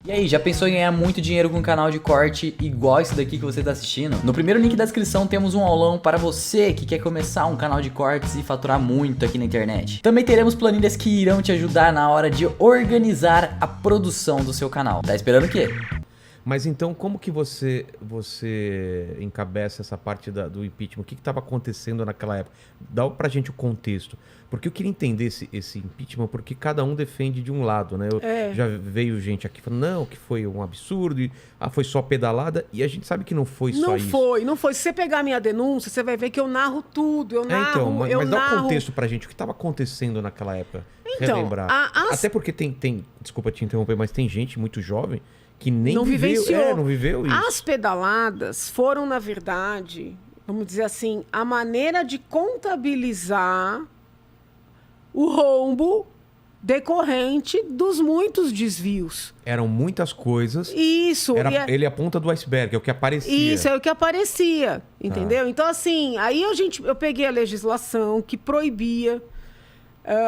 E aí, já pensou em ganhar muito dinheiro com um canal de corte igual esse daqui que você está assistindo? No primeiro link da descrição temos um aulão para você que quer começar um canal de cortes e faturar muito aqui na internet. Também teremos planilhas que irão te ajudar na hora de organizar a produção do seu canal. Tá esperando o quê? Mas então, como que você encabeça essa parte do impeachment? O que estava acontecendo naquela época? Dá pra gente o contexto. Porque eu queria entender esse impeachment, porque cada um defende de um lado, né? Já veio gente aqui falando, não, que foi um absurdo, foi só pedalada, e a gente sabe que não foi só isso. Não foi. Se você pegar a minha denúncia, você vai ver que eu narro tudo, mas dá o contexto pra gente, o que estava acontecendo naquela época, relembrar. Até porque tem, desculpa te interromper, mas tem gente muito jovem que nem não vivenciou. Não viveu isso. As pedaladas foram, na verdade, vamos dizer assim, a maneira de contabilizar o rombo decorrente dos muitos desvios. Eram muitas coisas. Isso. Ele é a ponta do iceberg, é o que aparecia. Isso, é o que aparecia, entendeu? Então, assim, aí eu peguei a legislação que proibia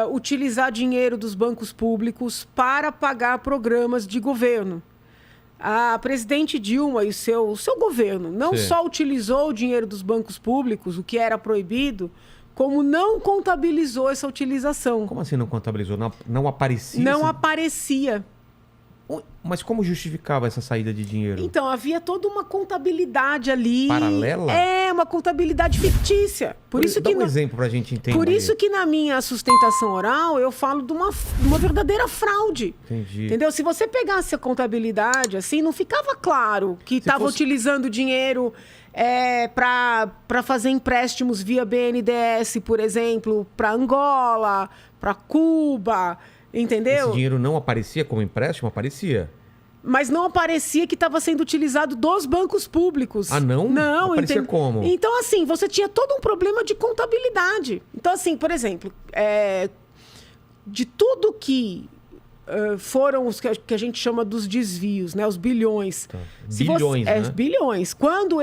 utilizar dinheiro dos bancos públicos para pagar programas de governo. A presidente Dilma e o seu governo não só utilizou o dinheiro dos bancos públicos, o que era proibido, como não contabilizou essa utilização. Como assim não contabilizou? Não aparecia? Não aparecia. Mas como justificava essa saída de dinheiro? Então, havia toda uma contabilidade ali. Paralela? Uma contabilidade fictícia. Dá um exemplo pra gente entender. Por isso que na minha sustentação oral eu falo de uma verdadeira fraude. Entendi. Entendeu? Se você pegasse a contabilidade, assim, não ficava claro que estava utilizando dinheiro para fazer empréstimos via BNDES, por exemplo, para Angola, para Cuba. Entendeu? Esse dinheiro não aparecia como empréstimo? Aparecia. Mas não aparecia que estava sendo utilizado dos bancos públicos. Ah, não? Não. Aparecia como? Então, assim, você tinha todo um problema de contabilidade. Então, assim, por exemplo, de tudo que foram os que a gente chama dos desvios, né? Os bilhões. Tá. Bilhões, né? Bilhões. Quando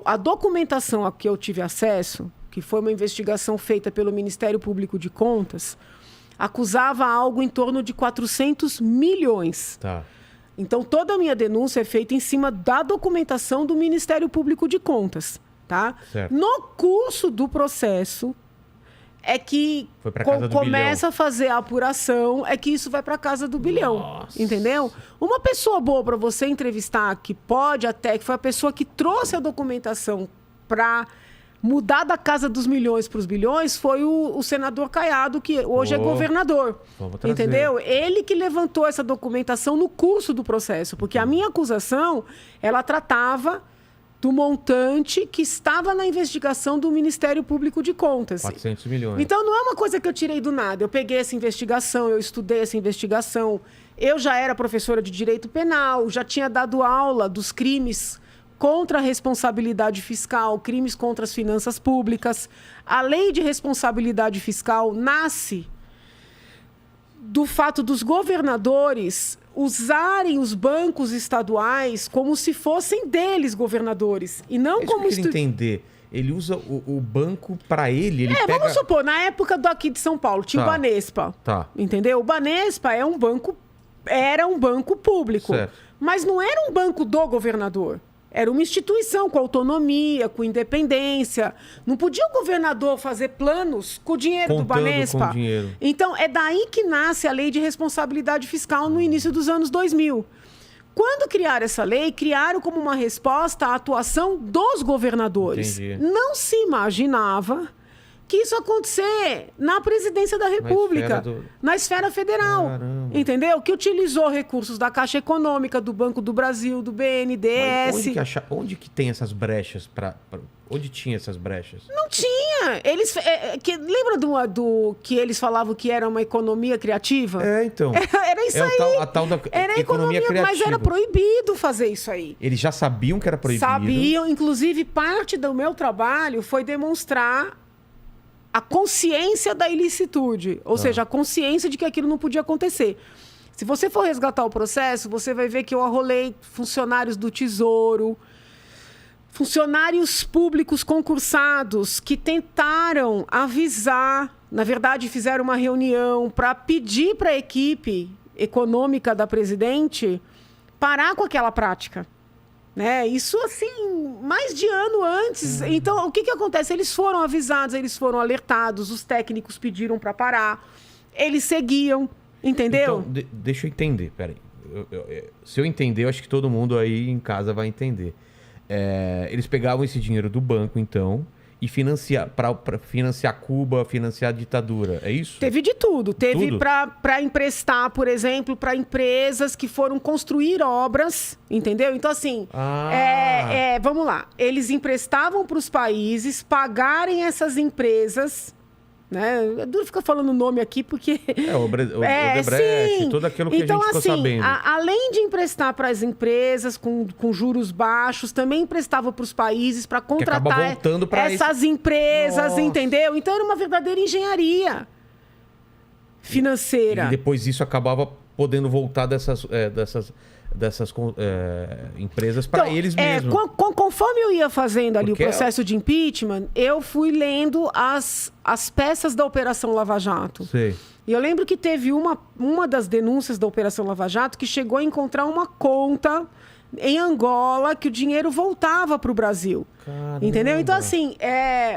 a documentação a que eu tive acesso, que foi uma investigação feita pelo Ministério Público de Contas, acusava algo em torno de 400 milhões. Tá. Então, toda a minha denúncia é feita em cima da documentação do Ministério Público de Contas. Tá? Certo. No curso do processo, é que começa a fazer a apuração, é que isso vai para a casa do bilhão. Nossa. Entendeu? Uma pessoa boa para você entrevistar, que foi a pessoa que trouxe a documentação para mudar da casa dos milhões para os bilhões, foi o senador Caiado, que hoje é governador. Entendeu? Ele que levantou essa documentação no curso do processo, porque a minha acusação, ela tratava do montante que estava na investigação do Ministério Público de Contas. 400 milhões. Então, não é uma coisa que eu tirei do nada. Eu peguei essa investigação, eu estudei essa investigação. Eu já era professora de Direito Penal, já tinha dado aula dos crimes contra a responsabilidade fiscal, crimes contra as finanças públicas. A lei de responsabilidade fiscal nasce do fato dos governadores usarem os bancos estaduais como se fossem deles governadores. E não como... Eu queria entender. Ele usa o banco para ele pega... Vamos supor, na época aqui de São Paulo, tinha o Banespa. Tá. Entendeu? O Banespa era um banco público. Certo. Mas não era um banco do governador. Era uma instituição com autonomia, com independência. Não podia o governador fazer planos com o dinheiro do Banespa. Com o dinheiro. Então, é daí que nasce a lei de responsabilidade fiscal no início dos anos 2000. Quando criaram essa lei, criaram como uma resposta à atuação dos governadores. Entendi. Não se imaginava que isso ia acontecer na presidência da República, na esfera federal. Caramba. Entendeu? Que utilizou recursos da Caixa Econômica, do Banco do Brasil, do BNDES. Onde que tem essas brechas? Onde tinha essas brechas? Não tinha. Lembra do que eles falavam que era uma economia criativa? Então. Era isso aí. A tal da era economia criativa. Mas era proibido fazer isso aí. Eles já sabiam que era proibido? Sabiam. Inclusive, parte do meu trabalho foi demonstrar a consciência da ilicitude, ou seja, a consciência de que aquilo não podia acontecer. Se você for resgatar o processo, você vai ver que eu arrolei funcionários do Tesouro, funcionários públicos concursados que tentaram avisar, na verdade fizeram uma reunião para pedir para a equipe econômica da presidente parar com aquela prática. Né? Isso, assim, mais de ano antes. Então, o que acontece? Eles foram avisados, eles foram alertados, os técnicos pediram para parar, eles seguiam, entendeu? Então, deixa eu entender, peraí. Se eu entender, eu acho que todo mundo aí em casa vai entender. Eles pegavam esse dinheiro do banco, então, e para financiar Cuba, financiar a ditadura, é isso? Teve de tudo. Teve Tudo? para emprestar, por exemplo, para empresas que foram construir obras, entendeu? Então, assim, vamos lá. Eles emprestavam para os países pagarem essas empresas, né? É duro ficar falando o nome aqui, porque... O Odebrecht, sim. tudo aquilo que então, a gente ficou assim, sabendo. Além de emprestar para as empresas com juros baixos, também emprestava para os países para contratar acaba voltando pra essas empresas, Nossa. entendeu? Então, era uma verdadeira engenharia financeira. E depois isso acabava podendo voltar dessas empresas para eles mesmos. Conforme eu ia fazendo ali Porque o processo de impeachment, eu fui lendo as peças da Operação Lava Jato. Sei. E eu lembro que teve uma das denúncias da Operação Lava Jato que chegou a encontrar uma conta em Angola que o dinheiro voltava para o Brasil. Caramba. Entendeu? Então, assim,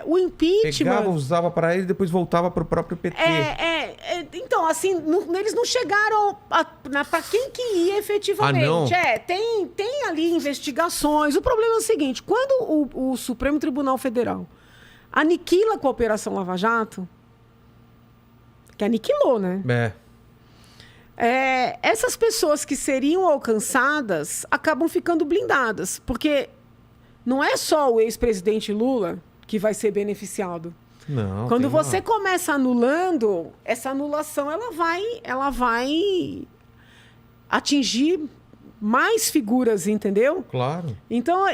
o impeachment... Pegava, usava para ele e depois voltava para o próprio PT. Então, assim, eles não chegaram para quem que ia efetivamente. Não? Tem ali investigações. O problema é o seguinte, quando o Supremo Tribunal Federal aniquila com a Operação Lava Jato, que aniquilou, né? Essas pessoas que seriam alcançadas acabam ficando blindadas, porque não é só o ex-presidente Lula que vai ser beneficiado. Não, Quando você começa anulando, essa anulação ela vai atingir mais figuras, entendeu? Claro. Então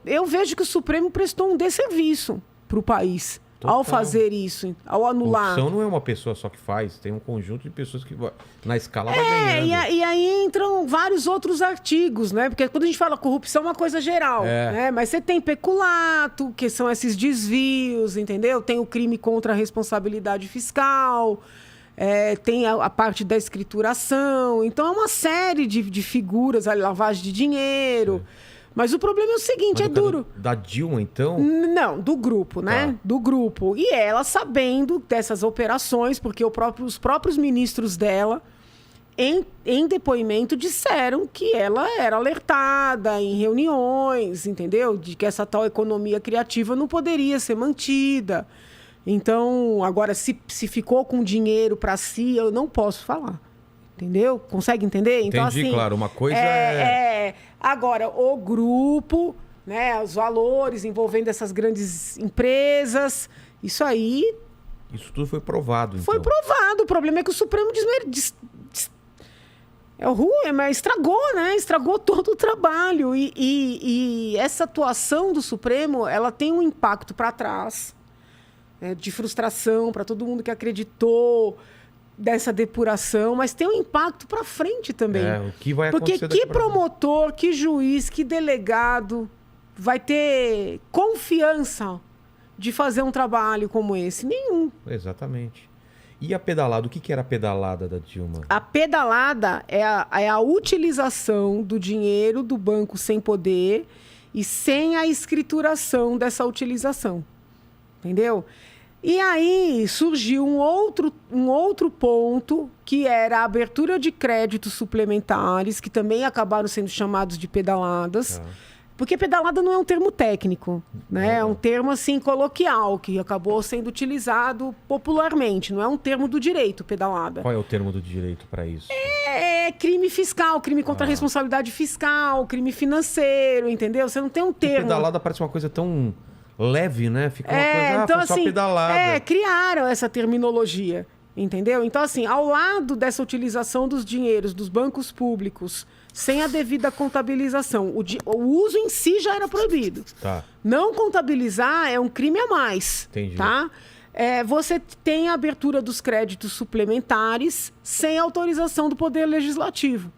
eu vejo que o Supremo prestou um desserviço para o país. Total. Ao fazer isso, ao anular. Corrupção não é uma pessoa só que faz, tem um conjunto de pessoas que na escala vai ganhando. E aí entram vários outros artigos, né? Porque quando a gente fala corrupção é uma coisa geral, né? Mas você tem peculato, que são esses desvios, entendeu? Tem o crime contra a responsabilidade fiscal, tem a parte da escrituração. Então é uma série de figuras, a lavagem de dinheiro. Mas o problema é o seguinte, é duro. Da Dilma, então? Não, do grupo, né? Tá. Do grupo. E ela sabendo dessas operações, porque os próprios ministros dela, em depoimento, disseram que ela era alertada em reuniões, entendeu? De que essa tal economia criativa não poderia ser mantida. Então, agora, se ficou com dinheiro para si, eu não posso falar. Entendeu? Consegue entender? Entendi, então, assim, claro. Uma coisa Agora, o grupo, né, os valores envolvendo essas grandes empresas, isso aí... Isso tudo foi provado, então. Foi provado. O problema é que o Supremo mas estragou, né? Estragou todo o trabalho. E essa atuação do Supremo, ela tem um impacto para trás, né, de frustração para todo mundo que acreditou dessa depuração, mas tem um impacto para frente também. O que vai acontecer porque que promotor, que juiz, que delegado vai ter confiança de fazer um trabalho como esse? Nenhum. Exatamente. E a pedalada? O que era a pedalada da Dilma? A pedalada é a utilização do dinheiro do banco sem poder e sem a escrituração dessa utilização. Entendeu? E aí surgiu um outro ponto, que era a abertura de créditos suplementares, que também acabaram sendo chamados de pedaladas. Porque pedalada não é um termo técnico, né? É um termo assim coloquial, que acabou sendo utilizado popularmente. Não é um termo do direito, pedalada. Qual é o termo do direito para isso? É crime fiscal, crime contra a responsabilidade fiscal, crime financeiro, entendeu? Você não tem um termo. Pedalada parece uma coisa tão leve, né? Fica uma coisa, então, foi só assim, pedalada. Criaram essa terminologia, entendeu? Então, assim, ao lado dessa utilização dos dinheiros dos bancos públicos sem a devida contabilização, o uso em si já era proibido. Tá. Não contabilizar é um crime a mais. Entendi. Tá? Você tem a abertura dos créditos suplementares sem autorização do Poder Legislativo.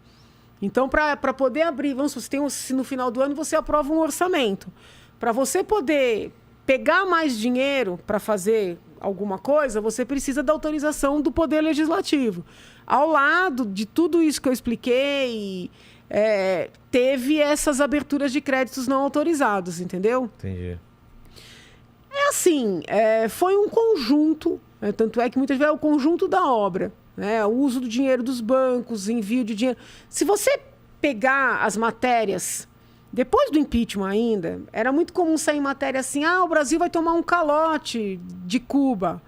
Então, para poder abrir, vamos supor, se no final do ano você aprova um orçamento. Para você poder pegar mais dinheiro para fazer alguma coisa, você precisa da autorização do Poder Legislativo. Ao lado de tudo isso que eu expliquei, teve essas aberturas de créditos não autorizados, entendeu? Entendi. É assim, foi um conjunto, né? Tanto é que muitas vezes é o conjunto da obra, né? O uso do dinheiro dos bancos, envio de dinheiro. Se você pegar as matérias, depois do impeachment ainda, era muito comum sair matéria assim, o Brasil vai tomar um calote de Cuba,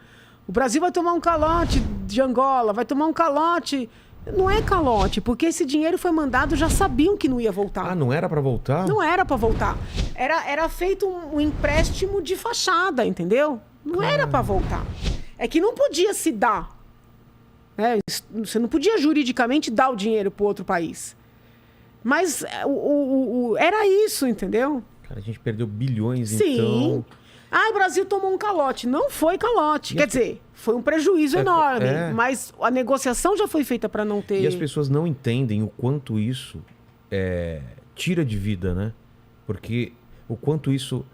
o Brasil vai tomar um calote de Angola, vai tomar um calote... Não é calote, porque esse dinheiro foi mandado, já sabiam que não ia voltar. Ah, não era pra voltar? Não era para voltar. Era feito um empréstimo de fachada, entendeu? Não era para voltar. É que não podia se dar. Né? Você não podia juridicamente dar o dinheiro para outro país. Mas era isso, entendeu? Cara, a gente perdeu bilhões, Sim. então... O Brasil tomou um calote. Não foi calote. Quer dizer, foi um prejuízo enorme. Mas a negociação já foi feita para não ter... E as pessoas não entendem o quanto isso tira de vida, né? Porque o quanto isso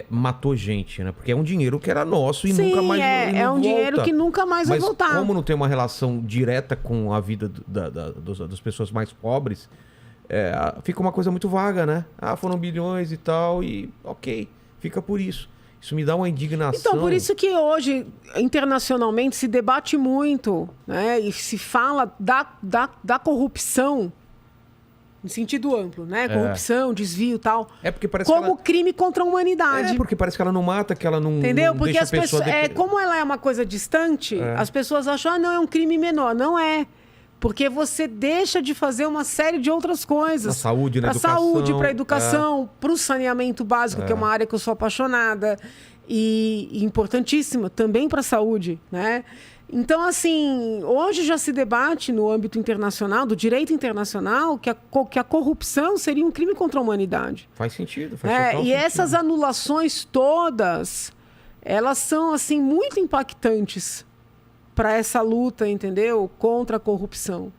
matou gente, né? Porque é um dinheiro que era nosso e nunca mais é um dinheiro que nunca mais vai voltar. Mas como não tem uma relação direta com a vida das pessoas mais pobres, fica uma coisa muito vaga, né? Foram bilhões e tal, e ok, fica por isso. Isso me dá uma indignação. Então, por isso que hoje, internacionalmente, se debate muito, né? E se fala da corrupção, em sentido amplo, né? Corrupção, desvio e tal. Porque parece como crime contra a humanidade. Porque parece que ela não mata, que ela não... Entendeu? Não porque deixa as pessoas... como ela é uma coisa distante, as pessoas acham, não, é um crime menor. Não é. Porque você deixa de fazer uma série de outras coisas. Pra saúde, na educação. Pra saúde, pra educação, pro saneamento básico, que é uma área que eu sou apaixonada. E importantíssima também pra saúde, né? Então, assim, hoje já se debate no âmbito internacional, do direito internacional, que a corrupção seria um crime contra a humanidade. Faz sentido, faz total sentido. E essas anulações todas, elas são, assim, muito impactantes para essa luta, entendeu? Contra a corrupção.